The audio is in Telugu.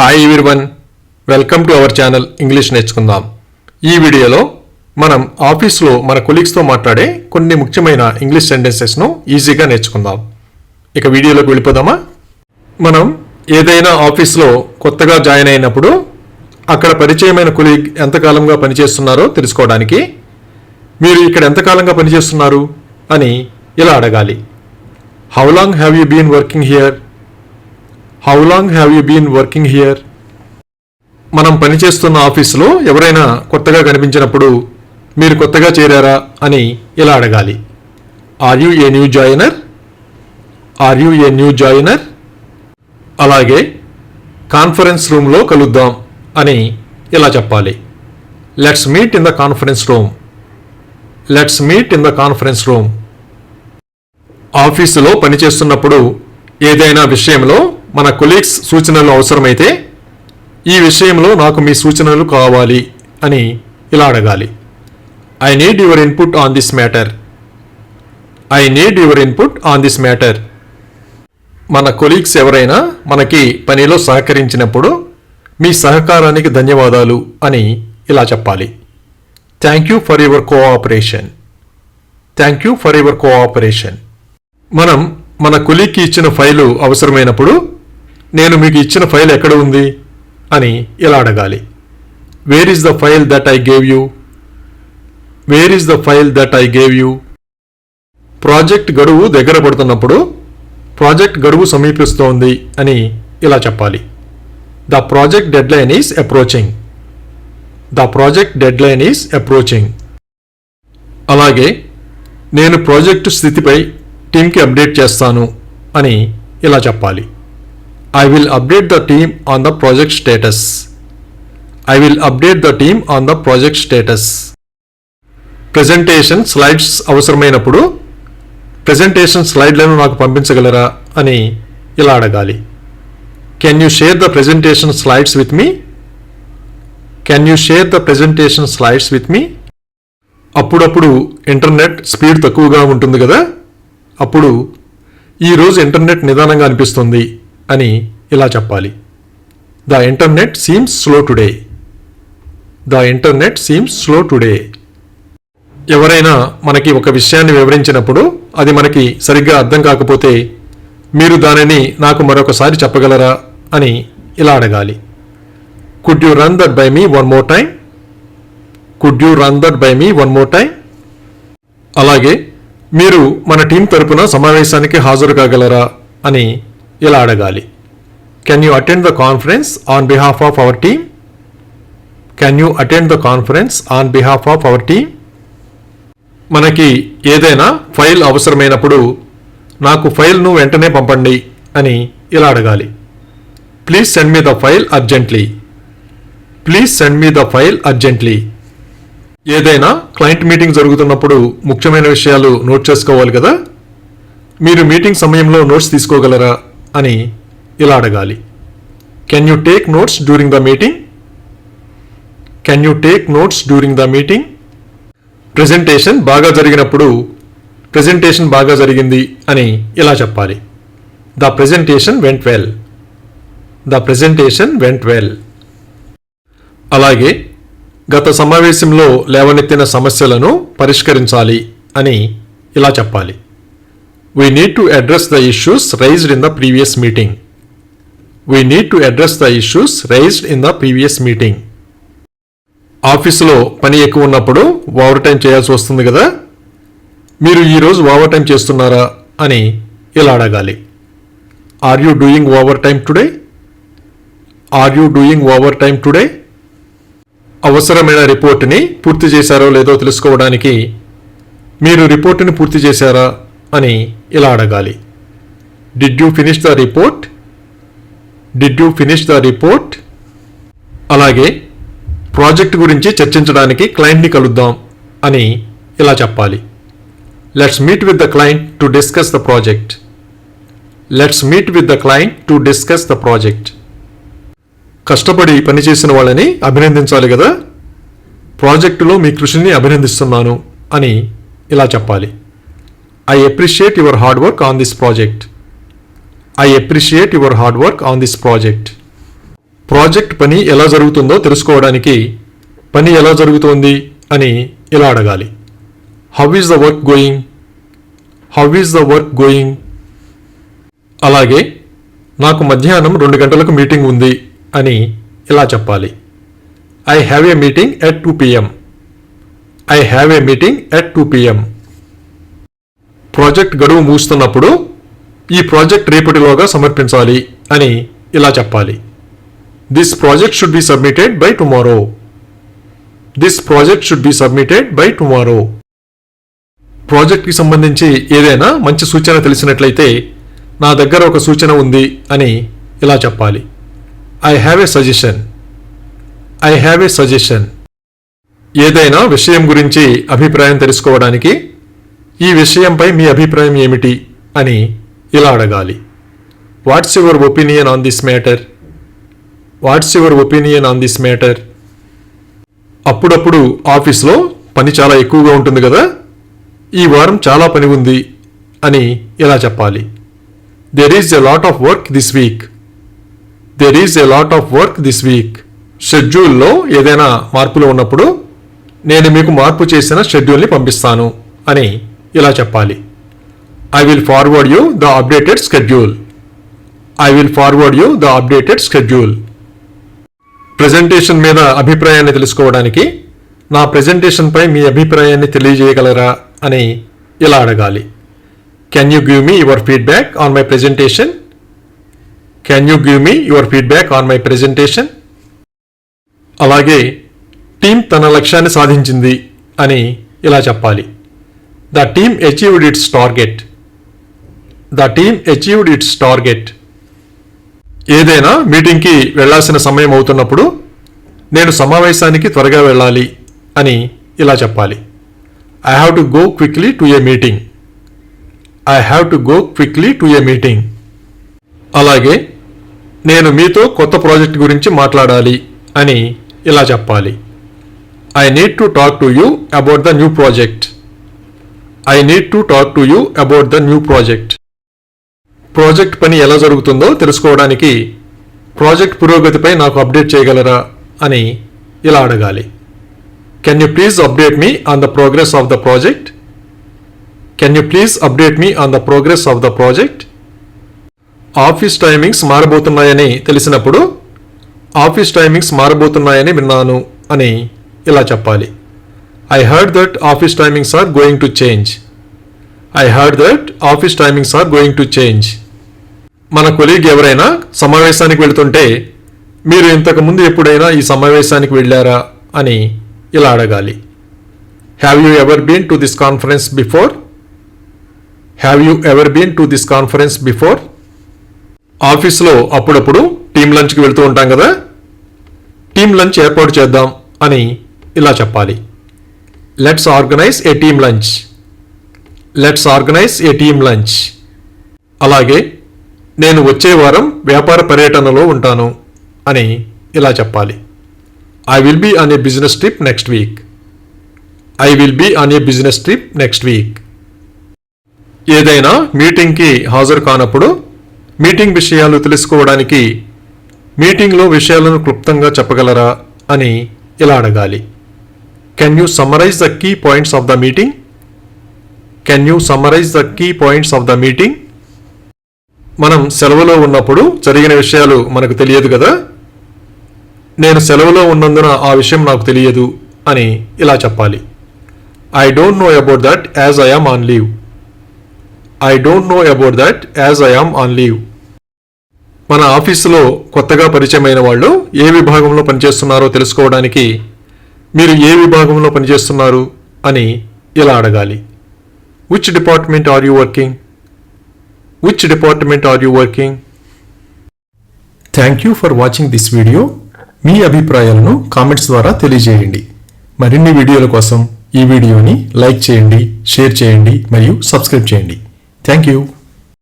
Hi everyone, welcome to our channel English నేర్చుకుందాం. ఈ వీడియోలో మనం ఆఫీస్లో మన కొలీగ్స్తో మాట్లాడే కొన్ని ముఖ్యమైన ఇంగ్లీష్ సెంటెన్సెస్ను ఈజీగా నేర్చుకుందాం. ఇక వీడియోలోకి వెళ్ళిపోదామా? మనం ఏదైనా ఆఫీస్లో కొత్తగా జాయిన్ అయినప్పుడు అక్కడ పరిచయమైన కొలీగ్ ఎంతకాలంగా పనిచేస్తున్నారో తెలుసుకోవడానికి మీరు ఇక్కడ ఎంతకాలంగా పనిచేస్తున్నారు అని ఇలా అడగాలి. How long have you been working here? How long have you been working here? మనం పనిచేస్తున్న ఆఫీసులో ఎవరైనా కొత్తగా కనిపించినప్పుడు మీరు కొత్తగా చేరారా అని ఇలా అడగాలి. Are you a new joiner? Are you a new joiner? అలాగే కాన్ఫరెన్స్ రూమ్లో కలుద్దాం అని ఇలా చెప్పాలి. Let's meet in the conference room. Let's meet in the conference room. ఆఫీసులో పనిచేస్తున్నప్పుడు ఏదైనా విషయంలో మన కొలీగ్స్ సూచనలు అవసరమైతే ఈ విషయంలో నాకు మీ సూచనలు కావాలి అని ఇలా అడగాలి. I need your input on this matter. I need your input on this matter. మన కొలీగ్స్ ఎవరైనా మనకి పనిలో సహకరించినప్పుడు మీ సహకారానికి ధన్యవాదాలు అని ఇలా చెప్పాలి. Thank you for your cooperation. Thank you for your cooperation. మనం మన కొలీగ్కి ఇచ్చిన ఫైలు అవసరమైనప్పుడు నేను మీకు ఇచ్చిన ఫైల్ ఎక్కడ ఉంది అని ఇలా అడగాలి. Where is the file that I gave you? Where is the file that I gave you? Project గడువు దగ్గర పడుతున్నప్పుడు ప్రాజెక్ట్ గడువు సమీపిస్తోంది అని ఇలా చెప్పాలి. The project deadline is approaching. The project deadline is approaching. అలాగే నేను ప్రాజెక్టు స్థితిపై టీంకి అప్డేట్ చేస్తాను అని ఇలా చెప్పాలి. I will update the team on the project status. I will update the team on the project status. Presentation slides అవసరమైనప్పుడు ప్రెజెంటేషన్ స్లైడ్లను నాకు పంపించగలరా అని ఇలా అడగాలి. Can you share the presentation slides with me? Can you share the presentation slides with me? అప్పుడప్పుడు ఇంటర్నెట్ స్పీడ్ తక్కువగా ఉంటుంది కదా, అప్పుడు ఈరోజు ఇంటర్నెట్ నిదానంగా అనిపిస్తుంది అని ఇలా చెప్పాలి. The internet seems slow today. The internet seems slow today. ఎవరైనా మనకి ఒక విషయాన్ని వివరించినప్పుడు అది మనకి సరిగ్గా అర్థం కాకపోతే మీరు దానిని నాకు మరొకసారి చెప్పగలరా అని ఇలా అడగాలి. Could you run that by me one more time? Could you run that by me one more time? అలాగే మీరు మన టీం తరపున సమావేశానికి హాజరు కాగలరా అని ఇలా అడగాలి. Can you attend the conference on behalf of our team? Can you attend the conference on behalf of our team? మనకి ఏదైనా ఫైల్ అవసరమైనప్పుడు నాకు ఫైల్ను వెంటనే పంపండి అని ఇలా అడగాలి. Please send me the file urgently. Please send me the file urgently. ఏదైనా క్లయింట్ మీటింగ్ జరుగుతున్నప్పుడు ముఖ్యమైన విషయాలు నోట్ చేసుకోవాలి కదా, మీరు మీటింగ్ సమయంలో నోట్స్ తీసుకోగలరా అని ఇలా అడగాలి. Can you take notes during the meeting? Can you take notes during the meeting? Presentation బాగా జరిగినప్పుడు ప్రెజెంటేషన్ బాగా జరిగింది అని ఇలా చెప్పాలి. The presentation went well. The presentation went well. అలాగే గత సమావేశంలో లేవనెత్తిన సమస్యలను పరిష్కరించాలి అని ఇలా చెప్పాలి. We need to address the issues raised in the previous meeting. We need to address the issues raised in the previous meeting. ఆఫీసులో పని ఎక్కువ ఉన్నప్పుడు ఓవర్ టైం చేయాల్సి వస్తుంది కదా, మీరు ఈరోజు ఓవర్ టైం చేస్తున్నారా అని ఇలా అడగాలి. Are you doing overtime today? Are you doing overtime today? అవసరమైన రిపోర్టుని పూర్తి చేశారో లేదో తెలుసుకోవడానికి మీరు రిపోర్టుని పూర్తి చేశారా అని ఇలా అడగాలి. Did you finish the report? Did you finish the report? అలాగే ప్రాజెక్ట్ గురించి చర్చించడానికి క్లయింట్ని కలుద్దాం అని ఇలా చెప్పాలి. Let's meet with the client to discuss the project. Let's meet with the client to discuss the project. కష్టపడి పనిచేసిన వాళ్ళని అభినందించాలి కదా, ప్రాజెక్టులో మీ కృషిని అభినందిస్తున్నాను అని ఇలా చెప్పాలి. I appreciate your hard work on this project. I appreciate your hard work on this project. Project పని ఎలా జరుగుతుందో తెలుసుకోవడానికి పని ఎలా జరుగుతోంది అని ఇలా అడగాలి. How is the work going? How is the work going? అలాగే నాకు మధ్యాహ్నం 2 గంటలకు మీటింగ్ ఉంది అని ఇలా చెప్పాలి. I have a meeting at 2 PM. I have a meeting at 2 PM. Project గడువు ముగుస్తున్నప్పుడు ఈ ప్రాజెక్ట్ రేపటిలోగా సమర్పించాలి అని ఇలా చెప్పాలి. This project should be submitted by tomorrow. This project should be submitted by tomorrow. ప్రాజెక్ట్కి సంబంధించి ఏదైనా మంచి సూచన తెలిసినట్లయితే నా దగ్గర ఒక సూచన ఉంది అని ఇలా చెప్పాలి. I have a suggestion. I have a suggestion. ఏదైనా విషయం గురించి అభిప్రాయం తెలుసుకోవడానికి ఈ విషయంపై మీ అభిప్రాయం ఏమిటి అని ఇలా అడగాలి. What's your opinion on this matter? What's your opinion on this matter? అప్పుడప్పుడు ఆఫీస్లో పని చాలా ఎక్కువగా ఉంటుంది కదా, ఈ వారం చాలా పని ఉంది అని ఇలా చెప్పాలి. There is a lot of work this week. There is a lot of work this week. షెడ్యూల్లో ఏదైనా మార్పులు ఉన్నప్పుడు నేను మీకు మార్పు చేసిన షెడ్యూల్ని పంపిస్తాను అని ఇలా చెప్పాలి. I will forward you the updated schedule. I will forward you the updated schedule. Presentation మీద అభిప్రాయాన్ని తెలుసుకోవడానికి నా ప్రెజెంటేషన్పై మీ అభిప్రాయాన్ని తెలియజేయగలరా అని ఇలా అడగాలి. Can you give me your feedback on my presentation? Can you give me your feedback on my presentation? అలాగే టీం తన లక్ష్యాన్ని సాధించింది అని ఇలా చెప్పాలి. The team achieved it's target. The team achieved it's target. ఏదైనా మీటింగ్కి వెళ్లాల్సిన సమయం అవుతున్నప్పుడు నేను సమావేశానికి త్వరగా వెళ్ళాలి అని ఇలా చెప్పాలి. I have to go quickly to A meeting. I have to go quickly to A meeting. అలాగే నేను మీతో కొత్త ప్రాజెక్ట్ గురించి మాట్లాడాలి అని ఇలా చెప్పాలి. I need to talk to you about the new project. I need to talk to you about the new project. Project పని ఎలా జరుగుతుందో తెలుసుకోవడానికి ప్రాజెక్ట్ పురోగతిపై నాకు అప్డేట్ చేయగలరా అని ఇలా అడగాలి. Can you please update me on the progress of the project? Can you please update me on the progress of the project? Office timings మారబోతున్నాయని తెలిసినప్పుడు ఆఫీస్ టైమింగ్స్ మారబోతున్నాయని విన్నాను అని ఇలా చెప్పాలి. I heard that office timings are going to change. I heard that office timings are going to change. మన కొలీగ్ ఎవరైనా సమావేశానికి వెళుతుంటే మీరు ఇంతకుముందు ఎప్పుడైనా ఈ సమావేశానికి వెళ్ళారా అని ఇలా అడగాలి. Have you ever been to this conference before? Have you ever been to this conference before? ఆఫీస్లో అప్పుడప్పుడు టీమ్ లంచ్కి వెళ్తూ ఉంటాం కదా, టీమ్ లంచ్ ఏర్పాటు చేద్దాం అని ఇలా చెప్పాలి. Let's organise A team lunch. Let's organise A team lunch. అలాగే నేను వచ్చే వారం వ్యాపార పర్యటనలో ఉంటాను అని ఇలా చెప్పాలి. I will be on a business trip next week. I will be on a business trip next week. ఏదైనా మీటింగ్కి హాజరు కానప్పుడు మీటింగ్ విషయాలు తెలుసుకోవడానికి మీటింగ్లో విషయాలను క్లుప్తంగా చెప్పగలరా అని ఇలా అడగాలి. Can you summarise the key points of the meeting? Can you summarise the key points of the meeting? మనం సెలవులో ఉన్నప్పుడు జరిగిన విషయాలు మనకు తెలియదు కదా, నేను సెలవులో ఉన్నందున ఆ విషయం నాకు తెలియదు అని ఇలా చెప్పాలి. I don't know about that as I am on leave. I don't know about that as I am on leave. మన ఆఫీసులో కొత్తగా పరిచయమైన వాళ్ళు ఏ విభాగంలో పనిచేస్తున్నారో తెలుసుకోవడానికి మీరు ఏ విభాగంలో పనిచేస్తున్నారు అని ఇలా అడగాలి. Which department are you working? Which department are you working? Thank you for watching this video. మీ అభిప్రాయాలను కామెంట్స్ ద్వారా తెలియజేయండి. మరిన్ని వీడియోల కోసం ఈ వీడియోని లైక్ చేయండి, షేర్ చేయండి మరియు సబ్స్క్రైబ్ చేయండి. Thank you.